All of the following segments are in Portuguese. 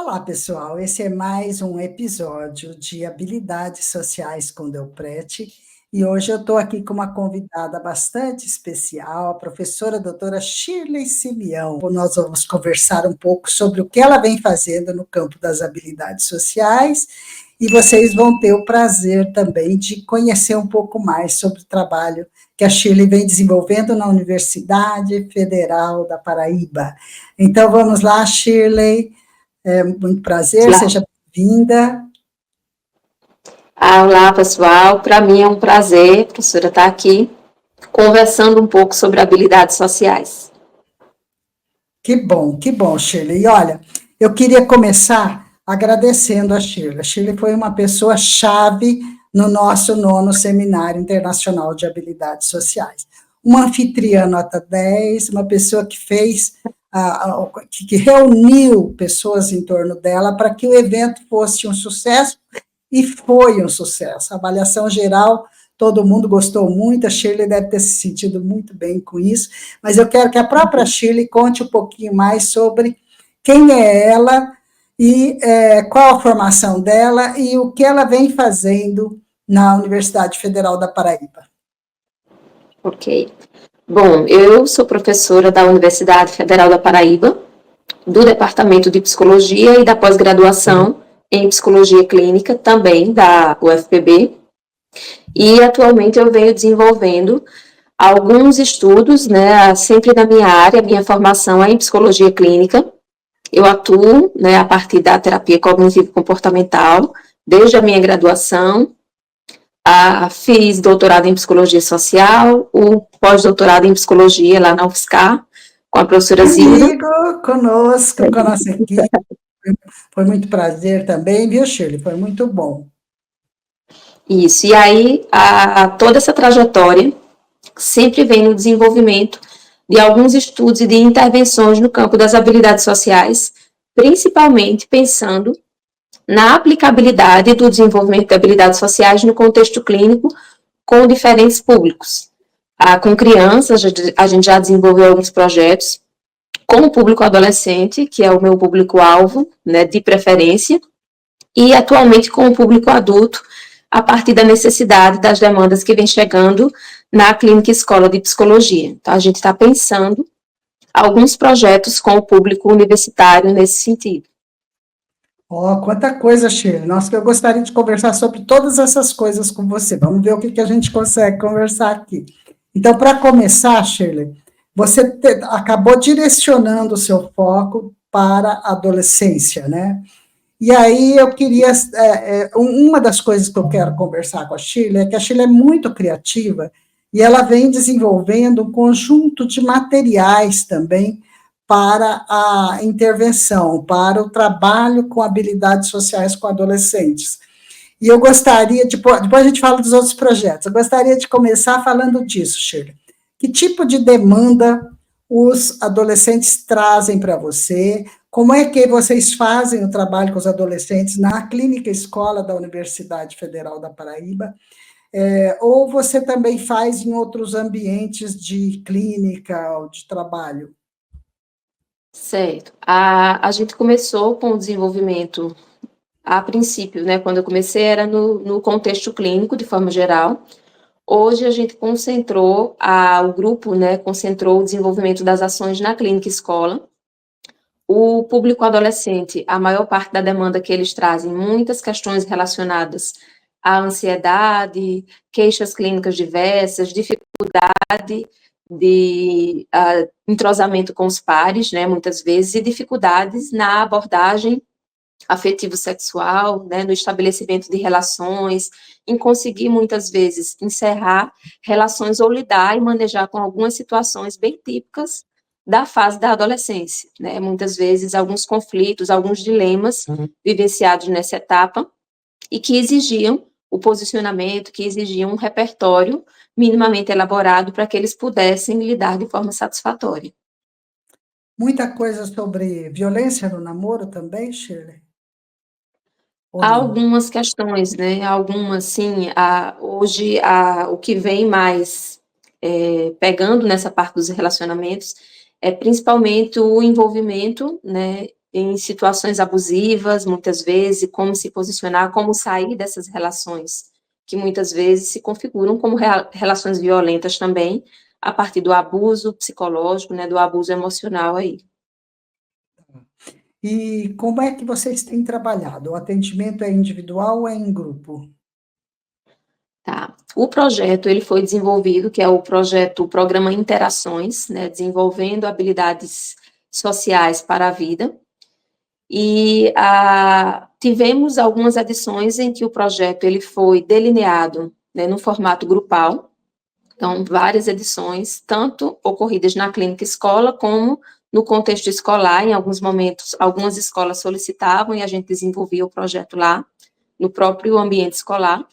Olá, pessoal. Esse é mais um episódio de Habilidades Sociais com Delprete. E hoje eu estou aqui com uma convidada bastante especial, a professora doutora Shirley Simeão. Nós vamos conversar um pouco sobre o que ela vem fazendo no campo das habilidades sociais e vocês vão ter o prazer também de conhecer um pouco mais sobre o trabalho que a Shirley vem desenvolvendo na Universidade Federal da Paraíba. Então, vamos lá, Shirley. É muito prazer, Olá, seja bem-vinda. olá pessoal, para mim é um prazer, professora, estar aqui conversando um pouco sobre habilidades sociais. Que bom, Shirley. E olha, eu queria começar agradecendo a Shirley. A Shirley foi uma pessoa chave no nosso nono Seminário Internacional de Habilidades Sociais. Uma anfitriã nota 10, uma pessoa que fez, que reuniu pessoas em torno dela para que o evento fosse um sucesso, e foi um sucesso. A avaliação geral, todo mundo gostou muito, a Shirley deve ter se sentido muito bem com isso, mas eu quero que a própria Shirley conte um pouquinho mais sobre quem é ela e qual a formação dela e o que ela vem fazendo na Universidade Federal da Paraíba. Ok. Bom, eu sou professora da Universidade Federal da Paraíba, do Departamento de Psicologia e da pós-graduação em Psicologia Clínica, também da UFPB, e atualmente eu venho desenvolvendo alguns estudos, né, sempre na minha área, minha formação é em Psicologia Clínica. Eu atuo, né, a partir da terapia cognitivo-comportamental, desde a minha graduação, fiz doutorado em psicologia social, o pós-doutorado em psicologia lá na UFSCar, com a professora Zilda. Conosco, com a nossa equipe, foi muito prazer também, viu, Shirley? Foi muito bom. Isso, e aí toda essa trajetória sempre vem no desenvolvimento de alguns estudos e de intervenções no campo das habilidades sociais, principalmente pensando na aplicabilidade do desenvolvimento de habilidades sociais no contexto clínico com diferentes públicos. Com crianças, a gente já desenvolveu alguns projetos com o público adolescente, que é o meu público-alvo, né, de preferência, e atualmente com o público adulto, a partir da necessidade das demandas que vem chegando na Clínica Escola de Psicologia. Então, a gente está pensando alguns projetos com o público universitário nesse sentido. Oh, quanta coisa, Shirley. Nossa, que eu gostaria de conversar sobre todas essas coisas com você. Vamos ver o que a gente consegue conversar aqui. Então, para começar, Shirley, você acabou direcionando o seu foco para a adolescência, né? E aí eu queria. Uma das coisas que eu quero conversar com a Shirley é que a Shirley é muito criativa e ela vem desenvolvendo um conjunto de materiais também para a intervenção, para o trabalho com habilidades sociais com adolescentes. E eu gostaria, depois a gente fala dos outros projetos, eu gostaria de começar falando disso, Shirley. Que tipo de demanda os adolescentes trazem para você? Como é que vocês fazem o trabalho com os adolescentes na Clínica Escola da Universidade Federal da Paraíba? Ou você também faz em outros ambientes de clínica ou de trabalho? Certo. A gente começou com o desenvolvimento, a princípio, né, quando eu comecei era no contexto clínico, de forma geral. Hoje a gente concentrou, o grupo, né, concentrou o desenvolvimento das ações na clínica escola. O público adolescente, a maior parte da demanda que eles trazem, muitas questões relacionadas à ansiedade, queixas clínicas diversas, dificuldade de entrosamento com os pares, né, muitas vezes, e dificuldades na abordagem afetivo-sexual, né, no estabelecimento de relações, em conseguir, muitas vezes, encerrar relações ou lidar e manejar com algumas situações bem típicas da fase da adolescência, né, muitas vezes alguns conflitos, alguns dilemas vivenciados nessa etapa e que exigiam o posicionamento, que exigiam um repertório minimamente elaborado para que eles pudessem lidar de forma satisfatória. Muita coisa sobre violência no namoro também, Shirley? Ou Há não? algumas questões, né? Algumas, sim. Hoje, o que vem mais pegando nessa parte dos relacionamentos é principalmente o envolvimento, né, em situações abusivas, muitas vezes, como se posicionar, como sair dessas relações, que muitas vezes se configuram como relações violentas também, a partir do abuso psicológico, né, do abuso emocional aí. E como é que vocês têm trabalhado? O atendimento é individual ou é em grupo? Tá. O projeto, ele foi desenvolvido, que é o programa Interações, né, desenvolvendo habilidades sociais para a vida, e tivemos algumas edições em que o projeto ele foi delineado, né, no formato grupal, então várias edições, tanto ocorridas na clínica escola, como no contexto escolar, em alguns momentos, algumas escolas solicitavam e a gente desenvolvia o projeto lá, no próprio ambiente escolar,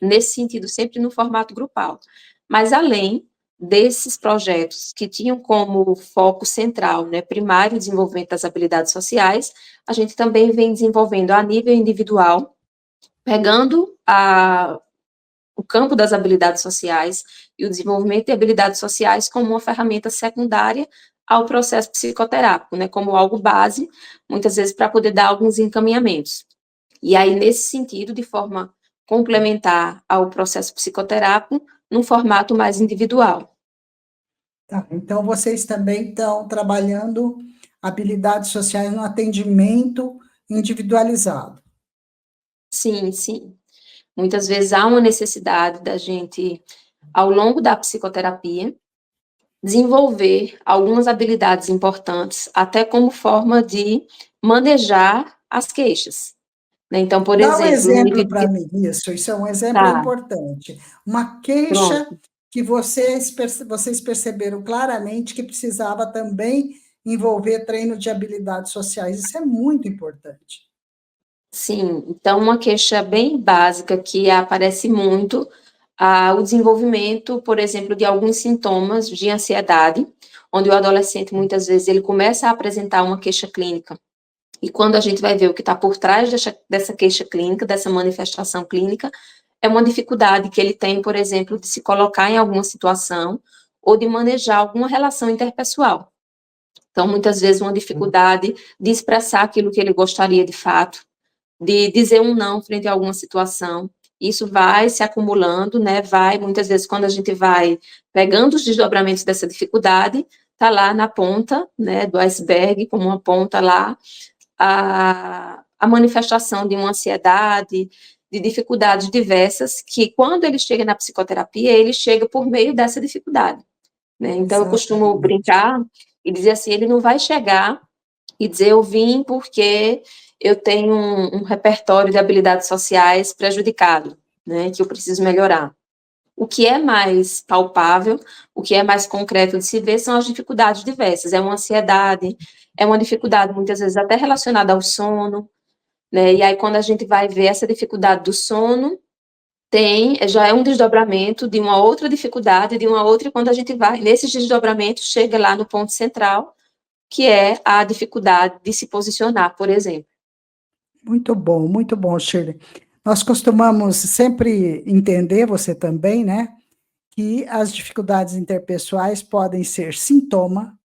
nesse sentido, sempre no formato grupal. Mas, além desses projetos que tinham como foco central, né, primário, o desenvolvimento das habilidades sociais, a gente também vem desenvolvendo a nível individual, pegando o campo das habilidades sociais e o desenvolvimento de habilidades sociais como uma ferramenta secundária ao processo psicoterápico, né, como algo base, muitas vezes para poder dar alguns encaminhamentos. E aí, nesse sentido, de forma complementar ao processo psicoterápico, num formato mais individual. Tá, então vocês também estão trabalhando habilidades sociais no atendimento individualizado. Sim, sim. Muitas vezes há uma necessidade da gente, ao longo da psicoterapia, desenvolver algumas habilidades importantes, até como forma de manejar as queixas, né. Então, por Dá um exemplo, no exemplo nível para de mim, isso é um exemplo tá, importante. Uma queixa pronto. que vocês perceberam claramente que precisava também envolver treino de habilidades sociais, isso é muito importante. Sim, então uma queixa bem básica que aparece muito, o desenvolvimento, por exemplo, de alguns sintomas de ansiedade, onde o adolescente muitas vezes ele começa a apresentar uma queixa clínica. E quando a gente vai ver o que está por trás dessa queixa clínica, dessa manifestação clínica, é uma dificuldade que ele tem, por exemplo, de se colocar em alguma situação ou de manejar alguma relação interpessoal. Então, muitas vezes, uma dificuldade de expressar aquilo que ele gostaria de fato, de dizer um não frente a alguma situação. Isso vai se acumulando, né? Vai, muitas vezes, quando a gente vai pegando os desdobramentos dessa dificuldade, está lá na ponta, né, do iceberg, como uma ponta lá, a manifestação de uma ansiedade, de dificuldades diversas, que quando ele chega na psicoterapia, ele chega por meio dessa dificuldade, né? Então, eu costumo Exatamente. brincar e dizer assim, ele não vai chegar e dizer eu vim porque eu tenho um repertório de habilidades sociais prejudicado, né, que eu preciso melhorar. O que é mais palpável, o que é mais concreto de se ver são as dificuldades diversas. É uma ansiedade, é uma dificuldade muitas vezes até relacionada ao sono, né? E aí quando a gente vai ver essa dificuldade do sono, já é um desdobramento de uma outra dificuldade, de uma outra, e quando a gente vai nesses desdobramentos, chega lá no ponto central, que é a dificuldade de se posicionar, por exemplo. Muito bom, Shirley. Nós costumamos sempre entender, você também, né, que as dificuldades interpessoais podem ser sintoma,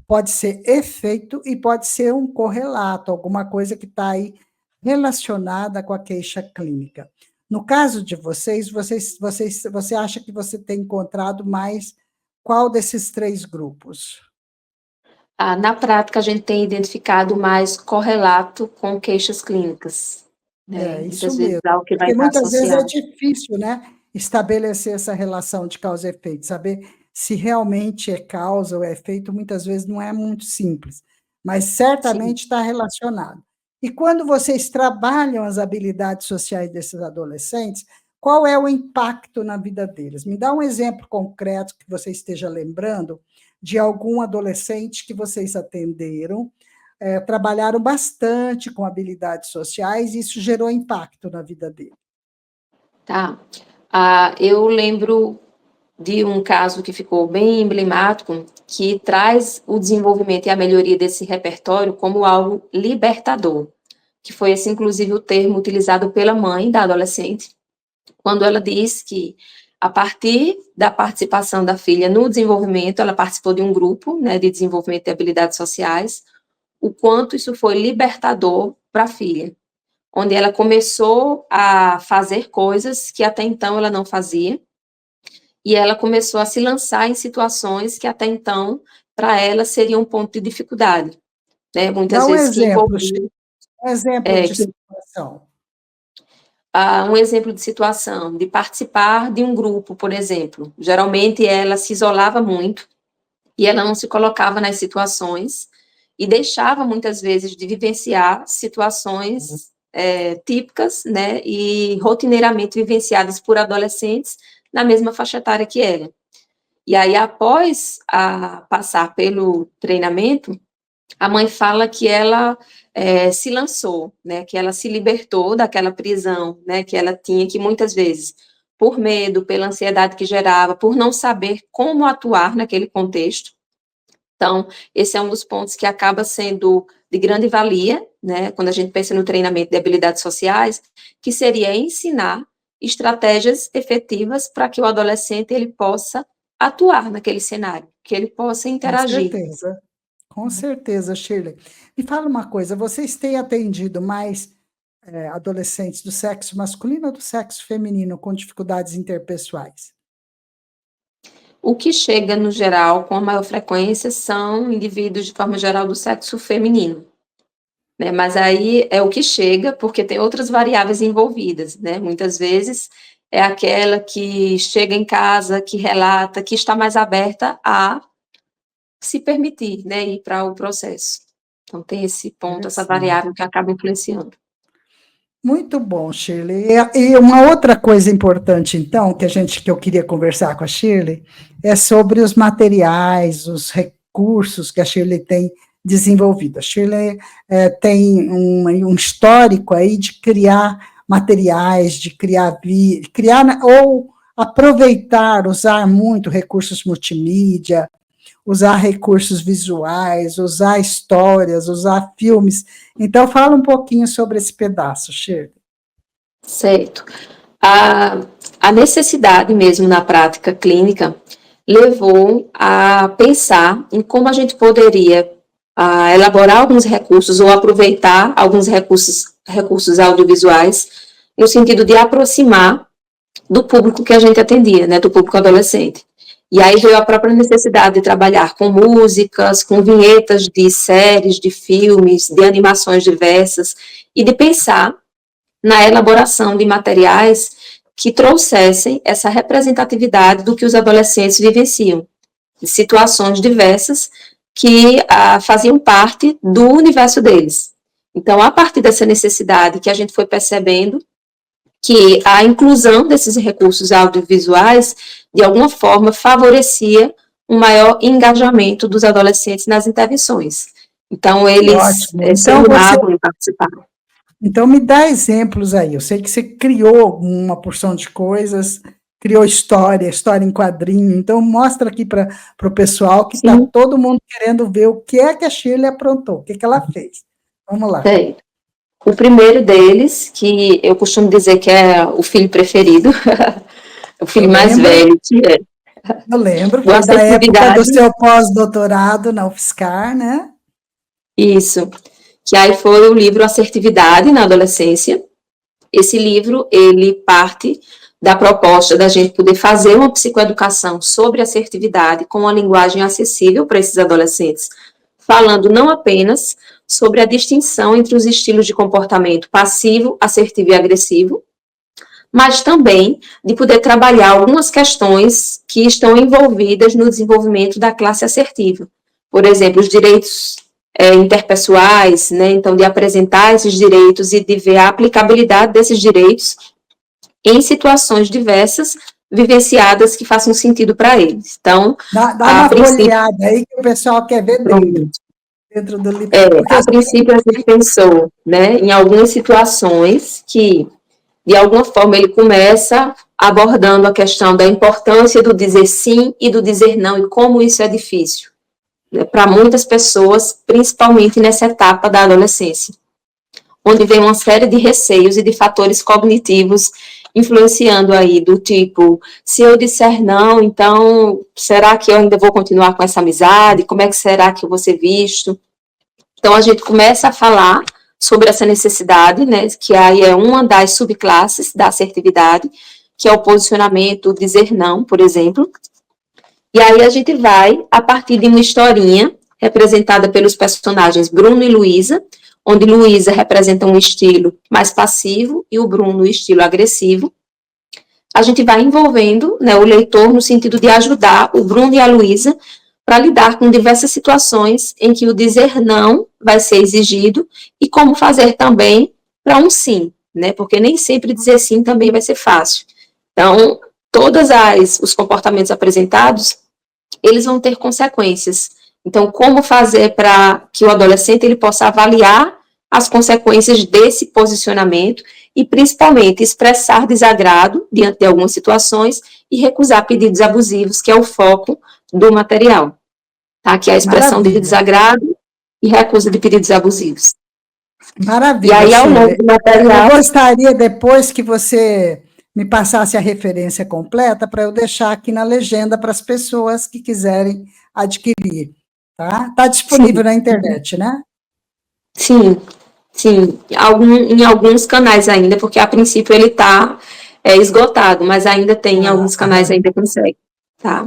pode ser efeito e pode ser um correlato, alguma coisa que está aí relacionada com a queixa clínica. No caso de você acha que você tem encontrado mais qual desses três grupos? Na prática, a gente tem identificado mais correlato com queixas clínicas, né? É, isso Muitas vezes mesmo. algo que vai Porque estar muitas vezes é associado. difícil, né, estabelecer essa relação de causa e efeito, saber se realmente é causa ou é efeito, muitas vezes não é muito simples, mas Sim. certamente está relacionado. E quando vocês trabalham as habilidades sociais desses adolescentes, qual é o impacto na vida deles? Me dá um exemplo concreto que você esteja lembrando de algum adolescente que vocês atenderam, trabalharam bastante com habilidades sociais e isso gerou impacto na vida dele. Tá. Eu lembro de um caso que ficou bem emblemático, que traz o desenvolvimento e a melhoria desse repertório como algo libertador, que foi esse, inclusive, o termo utilizado pela mãe da adolescente, quando ela diz que, a partir da participação da filha no desenvolvimento, ela participou de um grupo, né, de desenvolvimento de habilidades sociais, o quanto isso foi libertador para a filha, onde ela começou a fazer coisas que até então ela não fazia, e ela começou a se lançar em situações que até então, para ela, seriam um ponto de dificuldade, né? Muitas Dá um vezes que exemplo, envolviam, Sheila, um exemplo de situação. um exemplo de situação, de participar de um grupo, por exemplo. Geralmente ela se isolava muito e ela não se colocava nas situações e deixava muitas vezes de vivenciar situações típicas, né, e rotineiramente vivenciadas por adolescentes na mesma faixa etária que ela. E aí, após passar pelo treinamento, a mãe fala que ela se lançou, né, que ela se libertou daquela prisão, né, que ela tinha, que muitas vezes, por medo, pela ansiedade que gerava, por não saber como atuar naquele contexto. Então, esse é um dos pontos que acaba sendo de grande valia, né, quando a gente pensa no treinamento de habilidades sociais, que seria ensinar estratégias efetivas para que o adolescente ele possa atuar naquele cenário, que ele possa Com interagir. certeza. Com certeza, Shirley. Me fala uma coisa, vocês têm atendido mais adolescentes do sexo masculino ou do sexo feminino com dificuldades interpessoais? O que chega, no geral, com a maior frequência, são indivíduos, de forma geral, do sexo feminino, né? Mas aí é o que chega, porque tem outras variáveis envolvidas, né? Muitas vezes é aquela que chega em casa, que relata, que está mais aberta a se permitir, né, ir para o processo. Então tem esse ponto, essa Interessante. variável que acaba influenciando. Muito bom, Shirley. E uma outra coisa importante, então, que eu queria conversar com a Shirley, é sobre os materiais, os recursos que a Shirley tem desenvolvido. A Shirley tem um histórico aí de criar materiais, de criar ou aproveitar, usar muito recursos multimídia, usar recursos visuais, usar histórias, usar filmes. Então, fala um pouquinho sobre esse pedaço, Shirley. Certo. A necessidade mesmo na prática clínica levou a pensar em como a gente poderia elaborar alguns recursos ou aproveitar alguns recursos audiovisuais no sentido de aproximar do público que a gente atendia, né, do público adolescente. E aí veio a própria necessidade de trabalhar com músicas, com vinhetas de séries, de filmes, de animações diversas, e de pensar na elaboração de materiais que trouxessem essa representatividade do que os adolescentes vivenciam, de situações diversas que faziam parte do universo deles. Então, a partir dessa necessidade que a gente foi percebendo, que a inclusão desses recursos audiovisuais, de alguma forma, favorecia um maior engajamento dos adolescentes nas intervenções. Então, eles Ótimo. se Então, animavam em participar. então, me dá exemplos aí. Eu sei que você criou uma porção de coisas, criou história em quadrinho. Então, mostra aqui para o pessoal que está Sim, todo mundo querendo ver o que é que a Shirley aprontou, o que, que ela fez. Vamos lá. tem. O primeiro deles, que eu costumo dizer que é o filho preferido, o Eu filho mais lembro, velho, que é eu lembro, o foi da época do assertividade, seu pós-doutorado na UFSCar, né? isso, que aí foi o livro Assertividade na Adolescência. Esse livro, ele parte da proposta da gente poder fazer uma psicoeducação sobre assertividade com uma linguagem acessível para esses adolescentes, falando não apenas sobre a distinção entre os estilos de comportamento passivo, assertivo e agressivo, mas também de poder trabalhar algumas questões que estão envolvidas no desenvolvimento da classe assertiva. Por exemplo, os direitos interpessoais, né, então de apresentar esses direitos e de ver a aplicabilidade desses direitos em situações diversas, vivenciadas, que façam sentido para eles. Então, Dá a uma princípio, folheada aí que o pessoal quer ver dentro do livro. Porque eu a sei princípio a gente pensou, né, em algumas situações que de alguma forma ele começa abordando a questão da importância do dizer sim e do dizer não, e como isso é difícil, né, para muitas pessoas, principalmente nessa etapa da adolescência, onde vem uma série de receios e de fatores cognitivos influenciando aí, do tipo, se eu disser não, então, será que eu ainda vou continuar com essa amizade? Como é que será que eu vou ser visto? Então, a gente começa a falar sobre essa necessidade, né, que aí é uma das subclasses da assertividade, que é o posicionamento, dizer não, por exemplo. E aí a gente vai, a partir de uma historinha, representada pelos personagens Bruno e Luísa, onde Luísa representa um estilo mais passivo e o Bruno o estilo agressivo. A gente vai envolvendo, né, o leitor no sentido de ajudar o Bruno e a Luísa para lidar com diversas situações em que o dizer não vai ser exigido e como fazer também para um sim, né? Porque nem sempre dizer sim também vai ser fácil. Então, todos os comportamentos apresentados, eles vão ter consequências. Então, como fazer para que o adolescente ele possa avaliar as consequências desse posicionamento e, principalmente, expressar desagrado diante de algumas situações e recusar pedidos abusivos, que é o foco do material, tá? Que é a expressão de Maravilha. desagrado e recusa de pedidos abusivos. E Maravilha, aí, ao longo Shirley. do Eu material... gostaria depois que você me passasse a referência completa para eu deixar aqui na legenda para as pessoas que quiserem adquirir, tá? Está disponível Sim, na internet, né? sim, sim. Em alguns canais ainda, porque a princípio ele está esgotado, mas ainda tem Ah, alguns canais ainda que consegue, tá?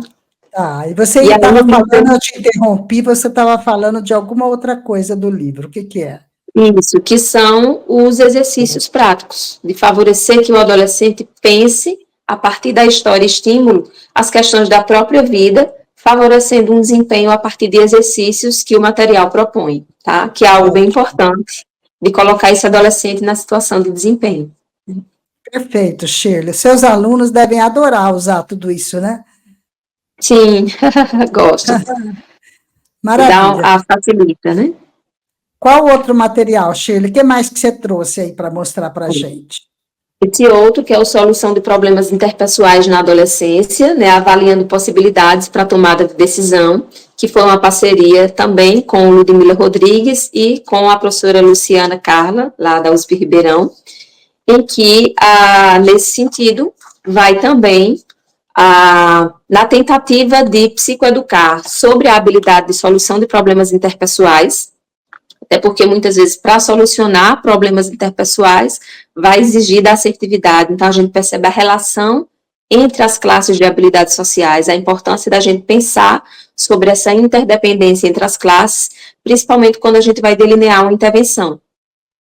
tá. E você E aí, estava no falando, livro, eu te interrompi, você estava falando de alguma outra coisa do livro. O que que é? isso, que são os exercícios práticos, de favorecer que o adolescente pense, a partir da história e estímulo, as questões da própria vida, favorecendo um desempenho a partir de exercícios que o material propõe, tá? Que é algo bem Ótimo. importante, de colocar esse adolescente na situação de desempenho. Perfeito, Shirley. Seus alunos devem adorar usar tudo isso, né? Sim, gosto. Maravilha. Facilita, né? Qual outro material, Shirley? O que mais que você trouxe aí para mostrar para a gente? Esse outro, que é o Solução de Problemas Interpessoais na Adolescência, né, avaliando possibilidades para tomada de decisão, que foi uma parceria também com o Ludmila Rodrigues e com a professora Luciana Carla, lá da USP Ribeirão, em que, nesse sentido, vai também na tentativa de psicoeducar sobre a habilidade de solução de problemas interpessoais, até porque muitas vezes para solucionar problemas interpessoais vai exigir da assertividade, então a gente percebe a relação entre as classes de habilidades sociais, a importância da gente pensar sobre essa interdependência entre as classes, principalmente quando a gente vai delinear uma intervenção.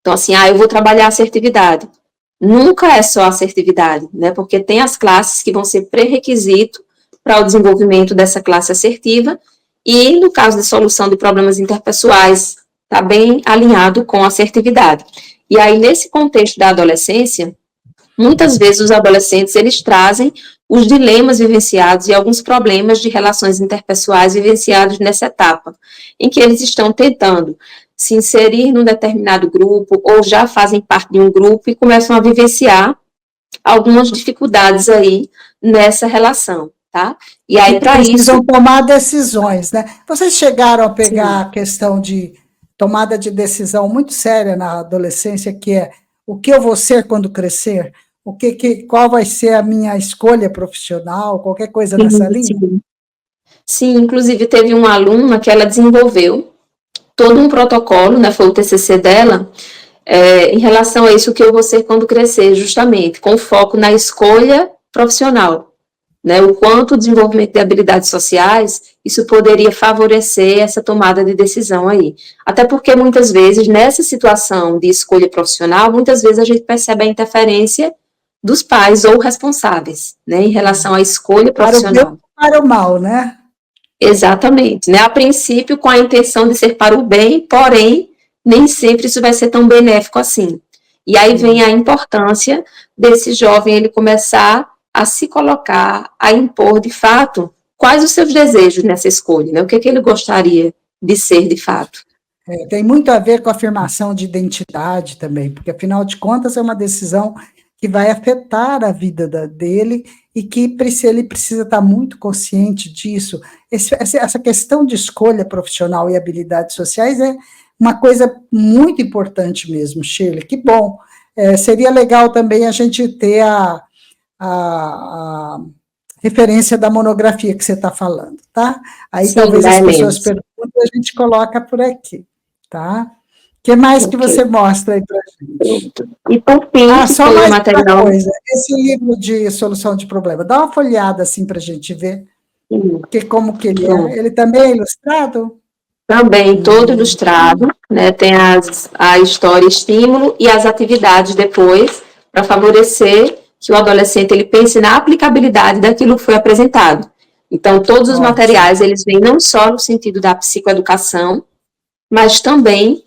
Então, assim, eu vou trabalhar a assertividade. Nunca é só assertividade, né? Porque tem as classes que vão ser pré-requisito para o desenvolvimento dessa classe assertiva, e no caso de solução de problemas interpessoais, está bem alinhado com a assertividade. E aí, nesse contexto da adolescência, muitas vezes os adolescentes, eles trazem os dilemas vivenciados e alguns problemas de relações interpessoais vivenciados nessa etapa, em que eles estão tentando se inserir num determinado grupo ou já fazem parte de um grupo e começam a vivenciar algumas dificuldades aí nessa relação, tá? E E aí, para precisam isso... tomar decisões, né? Vocês chegaram a pegar Sim. a questão de tomada de decisão muito séria na adolescência, que é o que eu vou ser quando crescer? Qual vai ser a minha escolha profissional? Qualquer coisa nessa linha? Sim, sim, inclusive teve uma aluna que ela desenvolveu todo um protocolo, né, foi o TCC dela, em relação a isso que eu vou ser quando crescer, justamente, com foco na escolha profissional, né, o quanto o desenvolvimento de habilidades sociais, isso poderia favorecer essa tomada de decisão aí. Até porque, muitas vezes, nessa situação de escolha profissional, muitas vezes a gente percebe a interferência dos pais ou responsáveis, né, em relação à escolha Para o bem profissional. ou para o mal, né? Exatamente, né? A princípio, com a intenção de ser para o bem, porém, nem sempre isso vai ser tão benéfico assim. E aí vem a importância desse jovem ele começar a se colocar, a impor de fato quais os seus desejos nessa escolha, né? O que ele gostaria de ser de fato. Tem muito a ver com a afirmação de identidade também, porque, afinal de contas, é uma decisão que vai afetar a vida dele e que ele precisa estar muito consciente disso. Essa questão de escolha profissional e habilidades sociais é uma coisa muito importante mesmo, Shirley. Que bom. Seria legal também a gente ter a referência da monografia que você está falando, tá? Aí Sim, talvez da as pessoas Helena. perguntem e a gente coloca por aqui. tá? O que mais que Ok. você mostra aí para gente? Pronto. E por fim, que Só foi o mais uma material. coisa, esse livro de solução de problema, dá uma folhada assim para a gente ver, porque como que ele é? Ele também é ilustrado? Também todo ilustrado, né? Tem a história estímulo e as atividades depois, para favorecer que o adolescente ele pense na aplicabilidade daquilo que foi apresentado. Então, todos os Ótimo. materiais, eles vêm não só no sentido da psicoeducação, mas também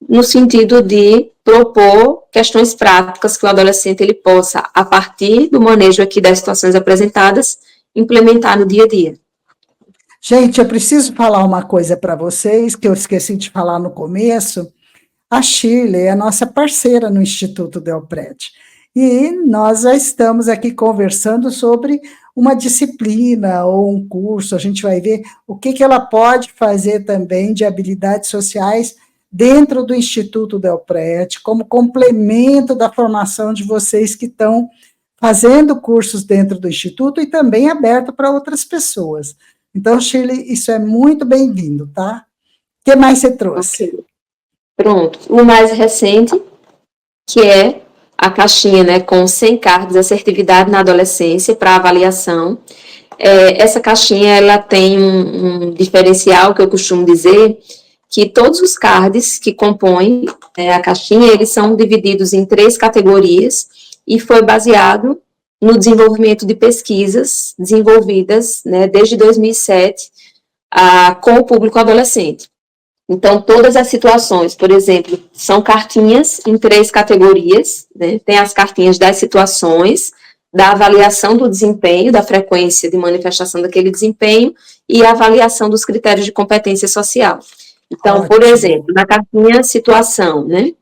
no sentido de propor questões práticas que o adolescente ele possa, a partir do manejo aqui das situações apresentadas, implementar no dia a dia. Gente, eu preciso falar uma coisa para vocês, que eu esqueci de falar no começo. A Shirley é a nossa parceira no Instituto Delpred. E nós já estamos aqui conversando sobre uma disciplina ou um curso. A gente vai ver o que ela pode fazer também de habilidades sociais dentro do Instituto Delpred, como complemento da formação de vocês que estão fazendo cursos dentro do Instituto e também aberto para outras pessoas. Então, Shirley, isso é muito bem-vindo, tá? O que mais você trouxe? Okay. Pronto. O mais recente, que é a caixinha, né, com 100 cards de assertividade na adolescência para avaliação. Essa caixinha, ela tem um diferencial que eu costumo dizer, que todos os cards que compõem a caixinha, eles são divididos em 3 categorias e foi baseado no desenvolvimento de pesquisas desenvolvidas, né, desde 2007 com o público adolescente. Então, todas as situações, por exemplo, são cartinhas em 3 categorias, né? Tem as cartinhas das situações, da avaliação do desempenho, da frequência de manifestação daquele desempenho e a avaliação dos critérios de competência social. Então, Ótimo. por exemplo, na cartinha situação, né?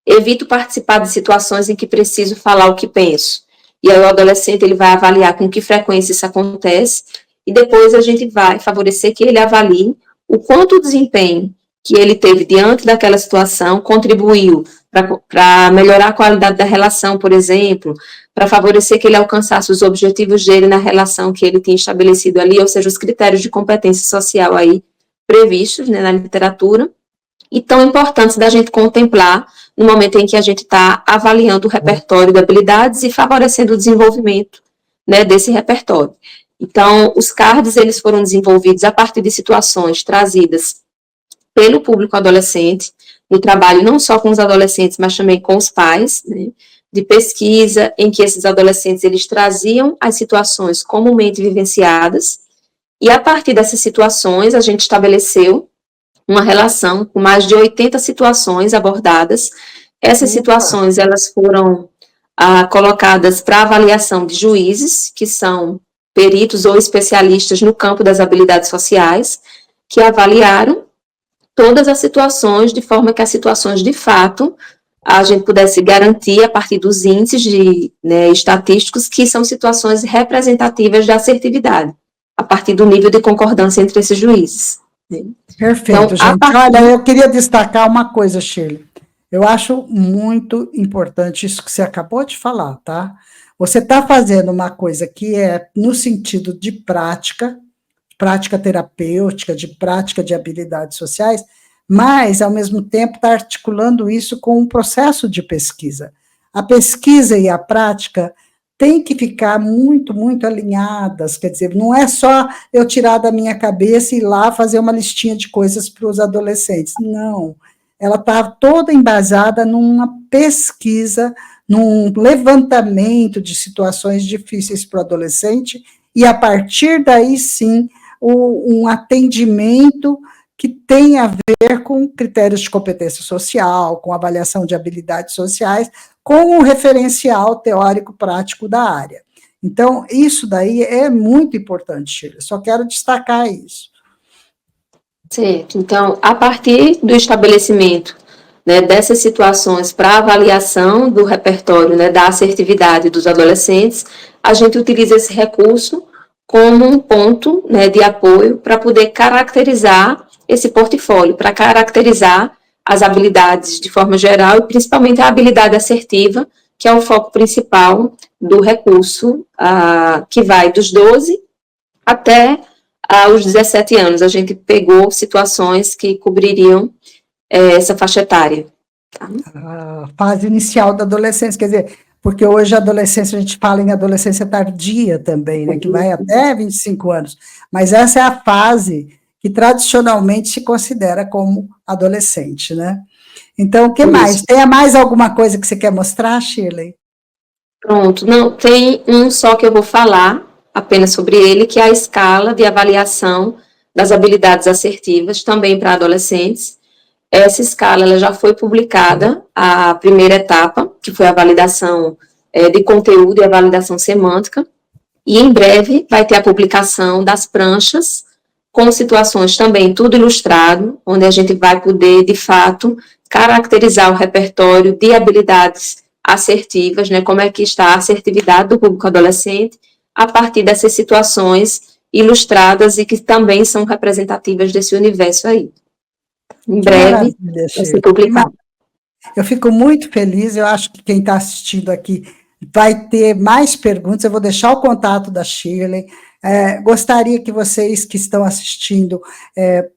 Evito participar de situações em que preciso falar o que penso. E aí o adolescente ele vai avaliar com que frequência isso acontece e depois a gente vai favorecer que ele avalie o quanto o desempenho que ele teve diante daquela situação contribuiu para melhorar a qualidade da relação, por exemplo, para favorecer que ele alcançasse os objetivos dele na relação que ele tinha estabelecido ali, ou seja, os critérios de competência social aí previstos, né, na literatura, e tão importantes da gente contemplar no momento em que a gente está avaliando o repertório de habilidades e favorecendo o desenvolvimento, né, desse repertório. Então, os cards, eles foram desenvolvidos a partir de situações trazidas pelo público adolescente, no trabalho não só com os adolescentes, mas também com os pais, né, de pesquisa, em que esses adolescentes, eles traziam as situações comumente vivenciadas, e a partir dessas situações, a gente estabeleceu uma relação com mais de 80 situações abordadas. Essas situações, elas foram colocadas para avaliação de juízes, que são peritos ou especialistas no campo das habilidades sociais, que avaliaram todas as situações, de forma que as situações, de fato, a gente pudesse garantir, a partir dos índices estatísticos, que são situações representativas da assertividade, a partir do nível de concordância entre esses juízes. Perfeito, então, gente. Olha, eu queria destacar uma coisa, Shirley. Eu acho muito importante isso que você acabou de falar, tá? Você está fazendo uma coisa que é no sentido de prática terapêutica, de prática de habilidades sociais, mas, ao mesmo tempo, está articulando isso com um processo de pesquisa. A pesquisa e a prática têm que ficar muito, muito alinhadas, quer dizer, não é só eu tirar da minha cabeça e ir lá fazer uma listinha de coisas para os adolescentes, não. Ela está toda embasada numa pesquisa, num levantamento de situações difíceis para o adolescente, e a partir daí, sim, um atendimento que tem a ver com critérios de competência social, com avaliação de habilidades sociais, com o referencial teórico prático da área. Então, isso daí é muito importante, Shirley. Só quero destacar isso. Certo. Então, a partir do estabelecimento, né, dessas situações para avaliação do repertório, né, da assertividade dos adolescentes, a gente utiliza esse recurso como um ponto, né, de apoio para poder caracterizar esse portfólio, para caracterizar as habilidades de forma geral e principalmente a habilidade assertiva, que é o foco principal do recurso, que vai dos 12 até aos 17 anos. A gente pegou situações que cobririam essa faixa etária. Tá? A fase inicial da adolescência, quer dizer, porque hoje a adolescência, a gente fala em adolescência tardia também, né, que vai até 25 anos, mas essa é a fase que tradicionalmente se considera como adolescente, né? Então, o que mais? Tem mais alguma coisa que você quer mostrar, Shirley? Pronto, não, tem um só que eu vou falar apenas sobre ele, que é a escala de avaliação das habilidades assertivas, também para adolescentes. Essa escala ela já foi publicada, a primeira etapa, que foi a validação de conteúdo e a validação semântica, e em breve vai ter a publicação das pranchas, com situações também tudo ilustrado, onde a gente vai poder, de fato, caracterizar o repertório de habilidades assertivas, né, como é que está a assertividade do público adolescente, a partir dessas situações ilustradas e que também são representativas desse universo aí. Em breve, vai ser publicado. Eu fico muito feliz, eu acho que quem está assistindo aqui vai ter mais perguntas, eu vou deixar o contato da Shirley, gostaria que vocês que estão assistindo,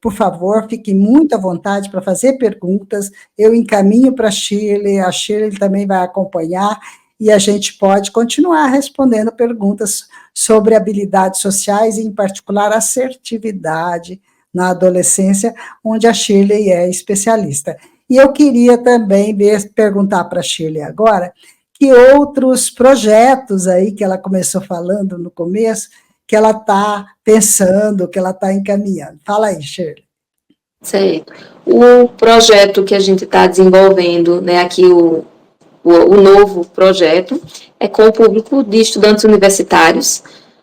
por favor, fiquem muito à vontade para fazer perguntas, eu encaminho para a Shirley também vai acompanhar, e a gente pode continuar respondendo perguntas sobre habilidades sociais, e em particular assertividade na adolescência, onde a Shirley é especialista. E eu queria também perguntar para a Shirley agora, que outros projetos aí que ela começou falando no começo, que ela está pensando, que ela está encaminhando. Fala aí, Shirley. Certo. O projeto que a gente está desenvolvendo, né, aqui o novo projeto, é com o público de estudantes universitários,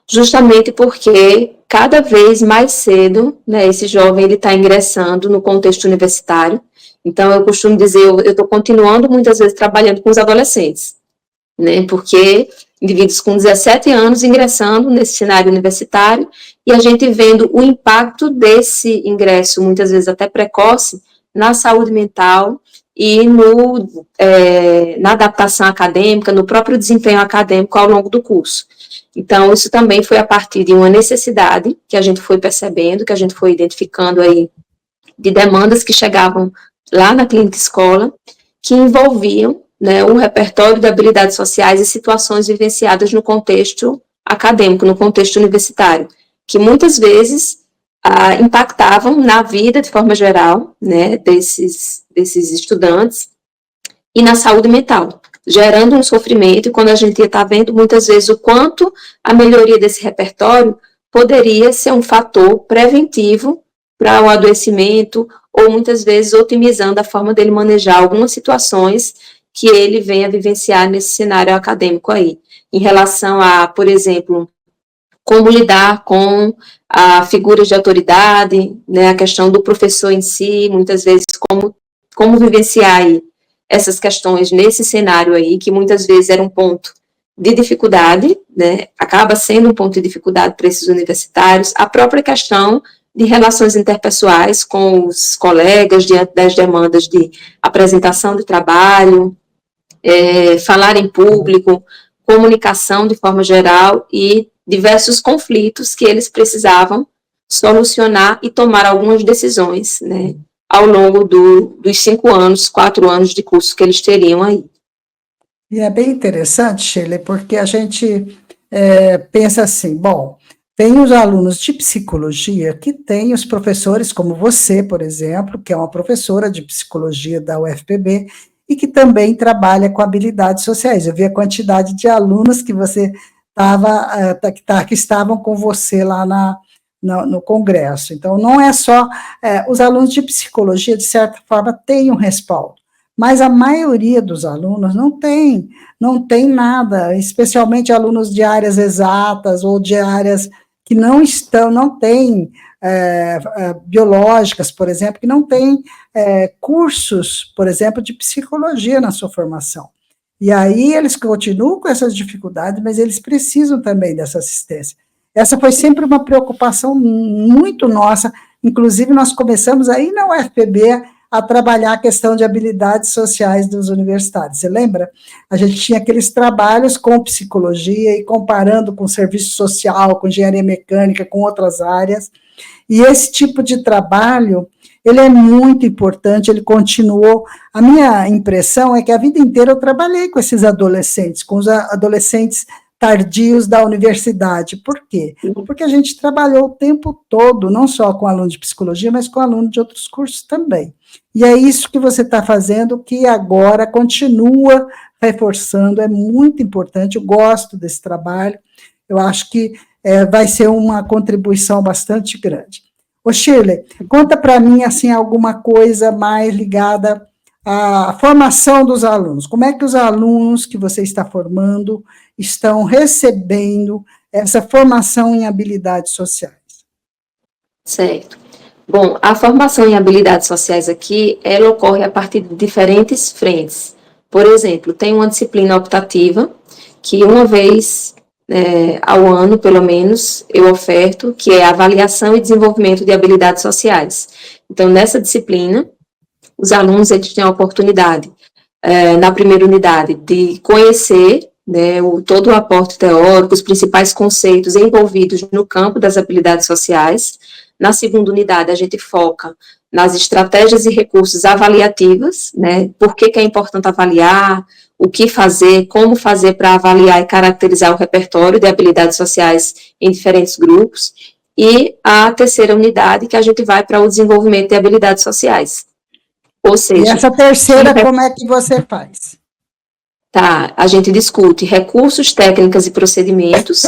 justamente porque cada vez mais cedo, né, esse jovem está ingressando no contexto universitário. Então, eu costumo dizer, eu estou continuando muitas vezes trabalhando com os adolescentes, né, porque indivíduos com 17 anos ingressando nesse cenário universitário, e a gente vendo o impacto desse ingresso, muitas vezes até precoce, na saúde mental e na adaptação acadêmica, no próprio desempenho acadêmico ao longo do curso. Então, isso também foi a partir de uma necessidade que a gente foi percebendo, que a gente foi identificando aí, de demandas que chegavam lá na clínica escola, que envolviam, né, um repertório de habilidades sociais e situações vivenciadas no contexto acadêmico, no contexto universitário, que muitas vezes impactavam na vida de forma geral, né, desses estudantes e na saúde mental, gerando um sofrimento, e quando a gente está vendo muitas vezes o quanto a melhoria desse repertório poderia ser um fator preventivo para o adoecimento, ou muitas vezes otimizando a forma dele manejar algumas situações que ele venha vivenciar nesse cenário acadêmico aí, em relação a, por exemplo, como lidar com a figuras de autoridade, né, a questão do professor em si, muitas vezes como vivenciar aí essas questões nesse cenário aí, que muitas vezes era um ponto de dificuldade, né, acaba sendo um ponto de dificuldade para esses universitários, a própria questão de relações interpessoais com os colegas, diante das demandas de apresentação de trabalho, falar em público, comunicação de forma geral e diversos conflitos que eles precisavam solucionar e tomar algumas decisões, né, ao longo dos 5 anos, 4 anos de curso que eles teriam aí. E é bem interessante, Shirley, porque a gente pensa assim, bom, tem os alunos de psicologia que tem os professores, como você, por exemplo, que é uma professora de psicologia da UFPB, e que também trabalha com habilidades sociais. Eu vi a quantidade de alunos que você que estavam com você lá no congresso. Então, não é só... os alunos de psicologia, de certa forma, têm um respaldo, mas a maioria dos alunos não tem nada, especialmente alunos de áreas exatas ou de áreas que não têm biológicas, por exemplo, que não têm cursos, por exemplo, de psicologia na sua formação. E aí eles continuam com essas dificuldades, mas eles precisam também dessa assistência. Essa foi sempre uma preocupação muito nossa, inclusive nós começamos aí na UFPB a trabalhar a questão de habilidades sociais dos universitários. Você lembra? A gente tinha aqueles trabalhos com psicologia e comparando com serviço social, com engenharia mecânica, com outras áreas, E esse tipo de trabalho, ele é muito importante, ele continuou. A minha impressão é que a vida inteira eu trabalhei com esses adolescentes, com os adolescentes tardios da universidade. Por quê? Porque a gente trabalhou o tempo todo, não só com aluno de psicologia, mas com aluno de outros cursos também. E é isso que você está fazendo, que agora continua reforçando, é muito importante, eu gosto desse trabalho, eu acho que vai ser uma contribuição bastante grande. Ô Shirley, conta para mim, assim, alguma coisa mais ligada à formação dos alunos. Como é que os alunos que você está formando estão recebendo essa formação em habilidades sociais? Certo. Bom, a formação em habilidades sociais aqui, ela ocorre a partir de diferentes frentes. Por exemplo, tem uma disciplina optativa que uma vez ao ano, pelo menos, eu oferto, que é avaliação e desenvolvimento de habilidades sociais. Então, nessa disciplina, os alunos eles têm a oportunidade, na primeira unidade, de conhecer todo o aporte teórico, os principais conceitos envolvidos no campo das habilidades sociais. Na segunda unidade, a gente foca nas estratégias e recursos avaliativos, por que é importante avaliar, o que fazer, como fazer para avaliar e caracterizar o repertório de habilidades sociais em diferentes grupos, e a terceira unidade, que a gente vai para o desenvolvimento de habilidades sociais. Ou seja... E essa terceira, como é que você faz? Tá, a gente discute recursos, técnicas e procedimentos,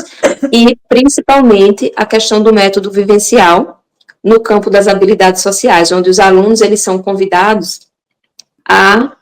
e principalmente a questão do método vivencial no campo das habilidades sociais, onde os alunos eles são convidados a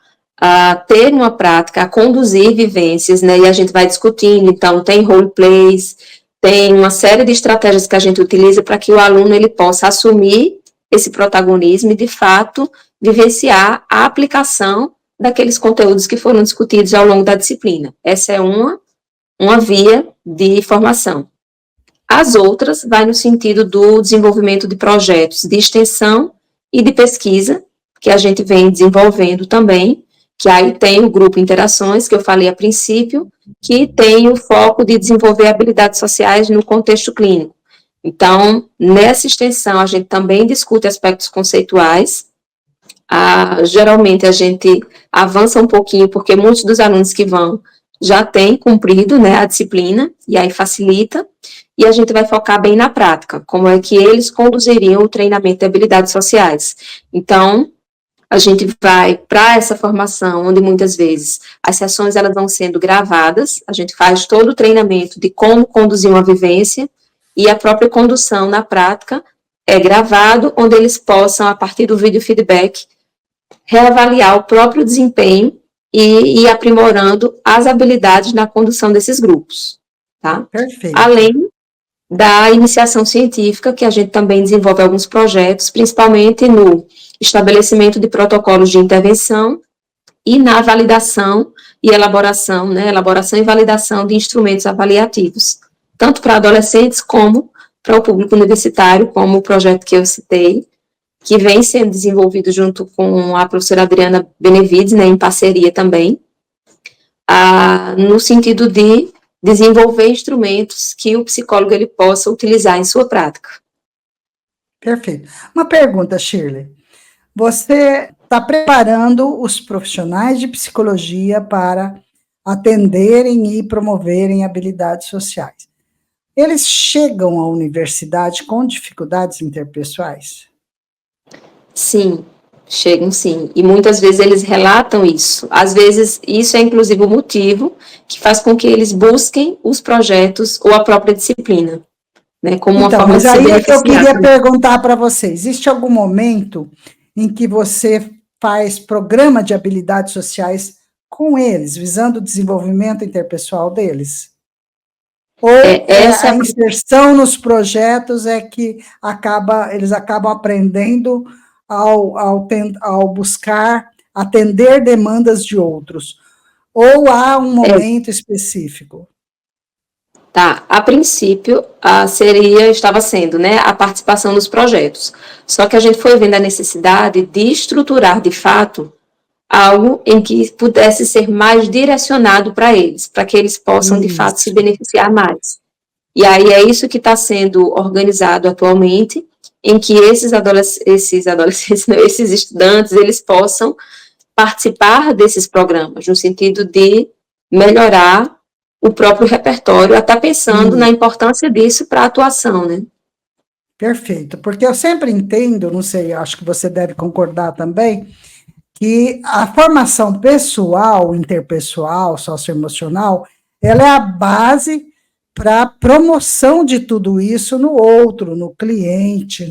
ter uma prática, a conduzir vivências, e a gente vai discutindo, então tem roleplays, tem uma série de estratégias que a gente utiliza para que o aluno ele possa assumir esse protagonismo e, de fato, vivenciar a aplicação daqueles conteúdos que foram discutidos ao longo da disciplina. Essa é uma via de formação. As outras vai no sentido do desenvolvimento de projetos de extensão e de pesquisa, que a gente vem desenvolvendo também, que aí tem o grupo Interações, que eu falei a princípio, que tem o foco de desenvolver habilidades sociais no contexto clínico. Então, nessa extensão, a gente também discute aspectos conceituais. Geralmente, a gente avança um pouquinho, porque muitos dos alunos que vão já têm cumprido a disciplina, e aí facilita, e a gente vai focar bem na prática, como é que eles conduziriam o treinamento de habilidades sociais. Então, a gente vai para essa formação, onde muitas vezes as sessões elas vão sendo gravadas, a gente faz todo o treinamento de como conduzir uma vivência, e a própria condução na prática é gravado, onde eles possam, a partir do vídeo feedback, reavaliar o próprio desempenho e ir aprimorando as habilidades na condução desses grupos. Tá? Perfeito. Além da iniciação científica, que a gente também desenvolve alguns projetos, principalmente no estabelecimento de protocolos de intervenção e na validação e elaboração, elaboração e validação de instrumentos avaliativos, tanto para adolescentes como para o público universitário, como o projeto que eu citei, que vem sendo desenvolvido junto com a professora Adriana Benevides, em parceria também, no sentido de desenvolver instrumentos que o psicólogo ele possa utilizar em sua prática. Perfeito. Uma pergunta, Shirley. Você está preparando os profissionais de psicologia para atenderem e promoverem habilidades sociais. Eles chegam à universidade com dificuldades interpessoais? Sim, chegam sim. E muitas vezes eles relatam isso. Às vezes, isso é inclusive o motivo que faz com que eles busquem os projetos ou a própria disciplina, como uma forma de se beneficiar. Mas aí eu queria perguntar para você, existe algum momento em que você faz programa de habilidades sociais com eles, visando o desenvolvimento interpessoal deles? Ou a inserção nos projetos é que eles acabam aprendendo ao buscar atender demandas de outros? Ou há um momento específico? Tá, a princípio, estava sendo, a participação nos projetos. Só que a gente foi vendo a necessidade de estruturar, de fato, algo em que pudesse ser mais direcionado para eles, para que eles possam, de fato, se beneficiar mais. E aí é isso que está sendo organizado atualmente, em que esses adolescentes, não, esses estudantes, eles possam participar desses programas, no sentido de melhorar o próprio repertório, até pensando na importância disso para a atuação, né? Perfeito, porque eu sempre entendo, não sei, acho que você deve concordar também, que a formação pessoal, interpessoal, socioemocional, ela é a base para a promoção de tudo isso no outro, no cliente,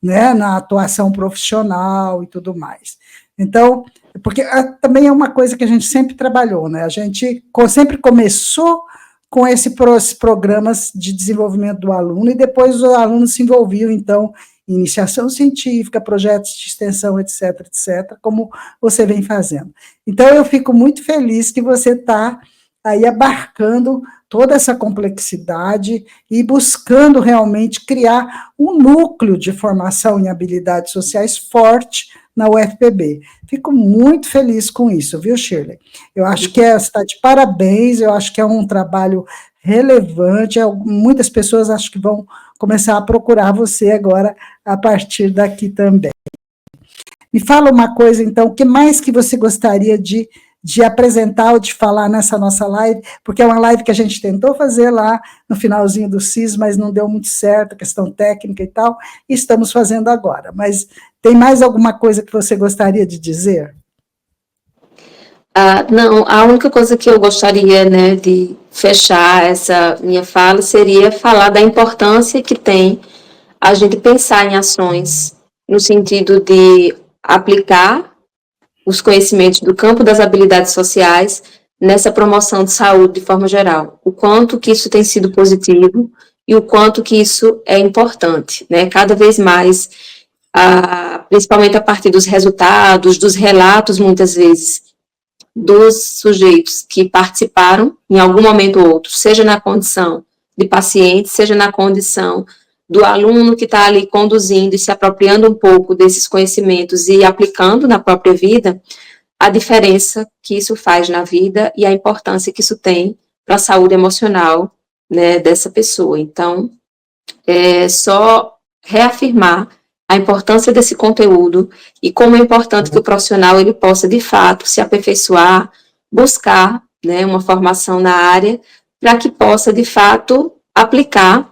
né, na atuação profissional e tudo mais. Então, porque também é uma coisa que a gente sempre trabalhou, né? A gente sempre começou com esses programas de desenvolvimento do aluno, e depois o aluno se envolveu, então, em iniciação científica, projetos de extensão, etc., etc., como você vem fazendo. Então, eu fico muito feliz que você está aí abarcando toda essa complexidade e buscando realmente criar um núcleo de formação em habilidades sociais forte na UFPB. Fico muito feliz com isso, viu, Shirley? Eu acho que está de parabéns, eu acho que é um trabalho relevante, muitas pessoas acho que vão começar a procurar você agora, a partir daqui também. Me fala uma coisa, então, o que mais que você gostaria de apresentar ou de falar nessa nossa live, porque é uma live que a gente tentou fazer lá no finalzinho do CIS, mas não deu muito certo, questão técnica e tal, e estamos fazendo agora. Mas tem mais alguma coisa que você gostaria de dizer? Não, a única coisa que eu gostaria, né, de fechar essa minha fala seria falar da importância que tem a gente pensar em ações no sentido de aplicar os conhecimentos do campo das habilidades sociais nessa promoção de saúde de forma geral. O quanto que isso tem sido positivo e o quanto que isso é importante, né? Cada vez mais, principalmente a partir dos resultados, dos relatos, muitas vezes, dos sujeitos que participaram em algum momento ou outro, seja na condição de paciente, seja na condição do aluno que está ali conduzindo e se apropriando um pouco desses conhecimentos e aplicando na própria vida, a diferença que isso faz na vida e a importância que isso tem para a saúde emocional, né, dessa pessoa. Então, é só reafirmar a importância desse conteúdo e como é importante que o profissional ele possa, de fato, se aperfeiçoar, buscar, né, uma formação na área, para que possa, de fato, aplicar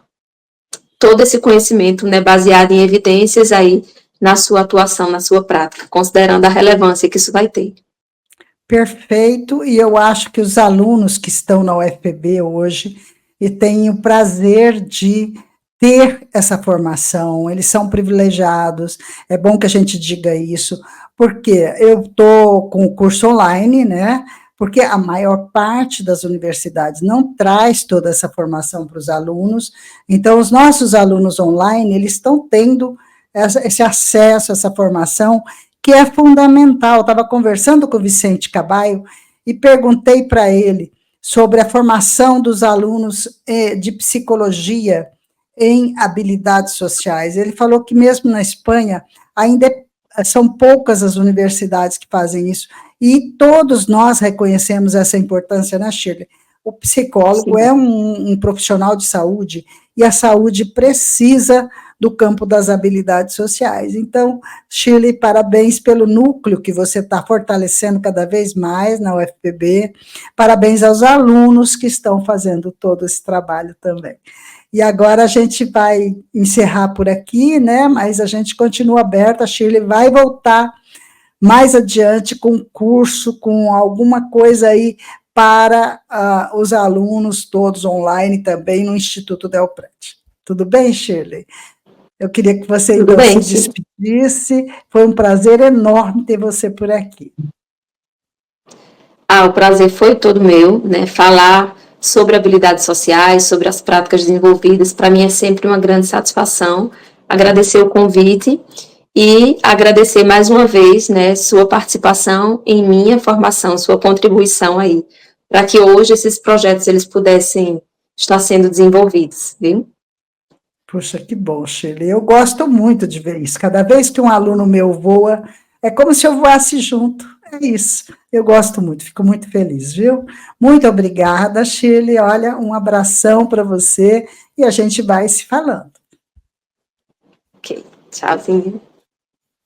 todo esse conhecimento, né, baseado em evidências aí na sua atuação, na sua prática, considerando a relevância que isso vai ter. Perfeito, e eu acho que os alunos que estão na UFPB hoje e têm o prazer de ter essa formação, eles são privilegiados, é bom que a gente diga isso, porque eu estou com o curso online, né? Porque a maior parte das universidades não traz toda essa formação para os alunos, então os nossos alunos online, eles estão tendo esse acesso, essa formação, que é fundamental. Estava conversando com o Vicente Cabaio e perguntei para ele sobre a formação dos alunos de psicologia em habilidades sociais. Ele falou que mesmo na Espanha ainda são poucas as universidades que fazem isso, e todos nós reconhecemos essa importância, né, Shirley? O psicólogo Sim. é um profissional de saúde, e a saúde precisa do campo das habilidades sociais. Então, Shirley, parabéns pelo núcleo que você está fortalecendo cada vez mais na UFPB, parabéns aos alunos que estão fazendo todo esse trabalho também. E agora a gente vai encerrar por aqui, né? Mas a gente continua aberta, a Shirley vai voltar mais adiante com um curso, com alguma coisa aí para os alunos todos online também no Instituto Delprete. Tudo bem, Shirley? Eu queria que você então se despedisse, foi um prazer enorme ter você por aqui. O prazer foi todo meu, né? Falar sobre habilidades sociais, sobre as práticas desenvolvidas, para mim é sempre uma grande satisfação. Agradecer o convite e agradecer mais uma vez, né, sua participação em minha formação, sua contribuição aí, para que hoje esses projetos eles pudessem estar sendo desenvolvidos, viu? Puxa, que bom, Shirley. Eu gosto muito de ver isso. Cada vez que um aluno meu voa, é como se eu voasse junto. É isso. Eu gosto muito, fico muito feliz, viu? Muito obrigada, Shirley. Olha, um abração para você e a gente vai se falando. Ok. Tchauzinho.